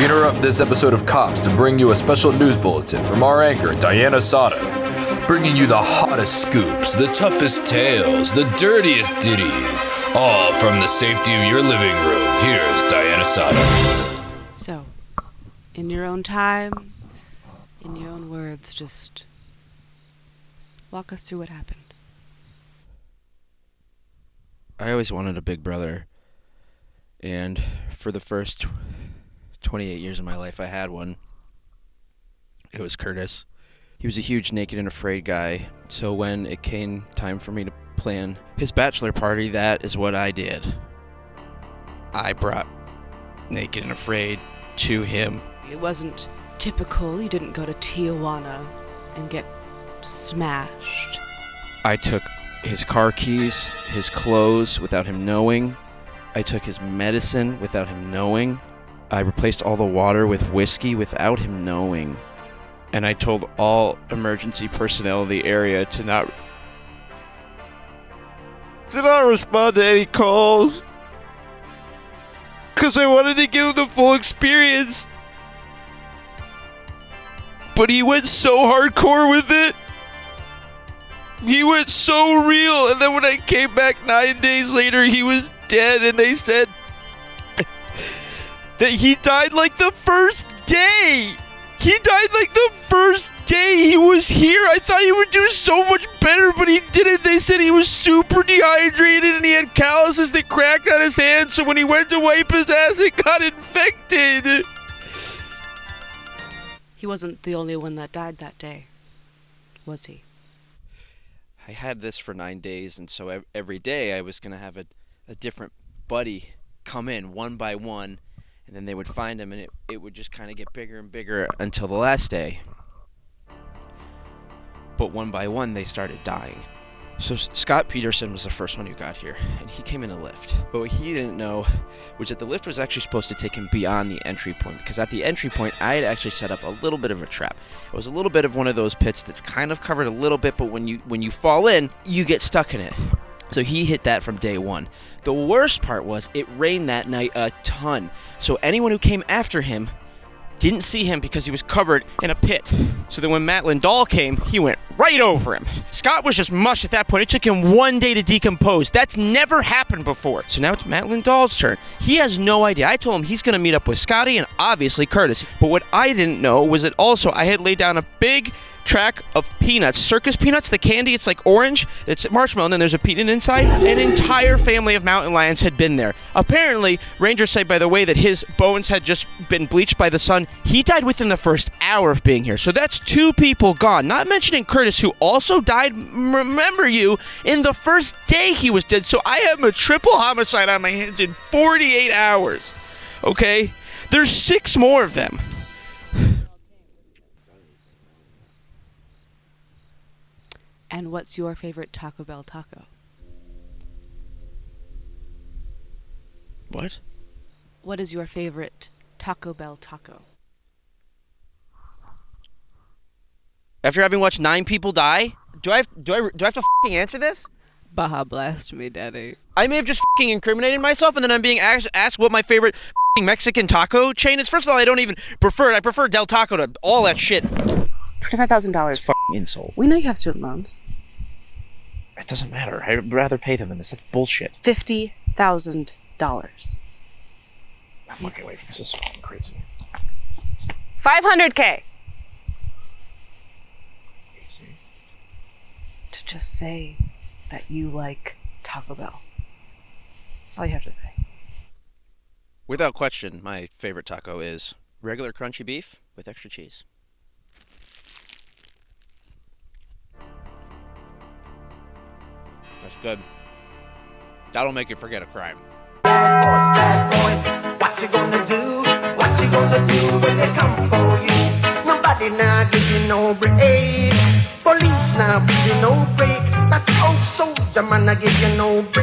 We interrupt this episode of Cops to bring you a special news bulletin from our anchor, Diana Sato, bringing you the hottest scoops, the toughest tales, the dirtiest ditties, all from the safety of your living room. Here's Diana Sato. So, in your own time, in your own words, just walk us through what happened. I always wanted a big brother, and for the first 28 years of my life, I had one. It was Curtis. He was a huge Naked and Afraid guy, so when it came time for me to plan his bachelor party, that is what I did. I brought Naked and Afraid to him. It wasn't typical. You didn't go to Tijuana and get smashed. I took his car keys, his clothes without him knowing. I took his medicine without him knowing. I replaced all the water with whiskey without him knowing. And I told all emergency personnel in the area to not respond to any calls. Because I wanted to give him the full experience. But he went so hardcore with it. He went so real. And then when I came back 9 days later, he was dead. And they said that he died like the first day. He died like the first day he was here. I thought he would do so much better, but he didn't. They said he was super dehydrated and he had calluses that cracked on his hands, so when he went to wipe his ass, it got infected. He wasn't the only one that died that day, was he? I had this for 9 days, and so every day I was going to have a different buddy come in one by one, and then they would find him, and it would just kind of get bigger and bigger until the last day. But one by one, they started dying. So Scott Peterson was the first one who got here, and he came in a lift. But what he didn't know was that the lift was actually supposed to take him beyond the entry point, because at the entry point, I had actually set up a little bit of a trap. It was a little bit of one of those pits that's kind of covered a little bit, but when you fall in, you get stuck in it. So he hit that from day one. The worst part was it rained that night a ton. So anyone who came after him didn't see him because he was covered in a pit. So then when Matt Lindahl came, he went right over him. Scott was just mush at that point. It took him 1 day to decompose. That's never happened before. So now it's Matt Lindahl's turn. He has no idea. I told him he's going to meet up with Scotty and obviously Curtis. But what I didn't know was that also I had laid down a big track of peanuts, circus peanuts, the candy, it's like orange, it's marshmallow, and then there's a peanut inside. An entire family of mountain lions had been there. Apparently, rangers say, by the way, that his bones had just been bleached by the sun. He died within the first hour of being here, so that's 2 people gone, not mentioning Curtis, who also died, remember you, in the first day he was dead. So I have a triple homicide on my hands in 48 hours, okay? There's 6 more of them. And what's your favorite Taco Bell taco? What? What is your favorite Taco Bell taco? After having watched 9 people die, do I have to f***ing answer this? Baja blast me, daddy. I may have just f***ing incriminated myself, and then I'm being asked what my favorite f***ing Mexican taco chain is. First of all, I don't even prefer it. I prefer Del Taco to all that shit. $25,000. It's f***ing insult. We know you have student loans. It doesn't matter. I'd rather pay them than this. That's bullshit. $50,000. I'm not gonna wait. This is fucking crazy. $500K. To just say that you like Taco Bell. That's all you have to say. Without question, my favorite taco is regular crunchy beef with extra cheese. That's good. That'll make you forget a crime. Bad boys, what you gonna do? What you gonna do when they come for you? Nobody now give you no break. Police now give you no break. That old soldier man I give you no break.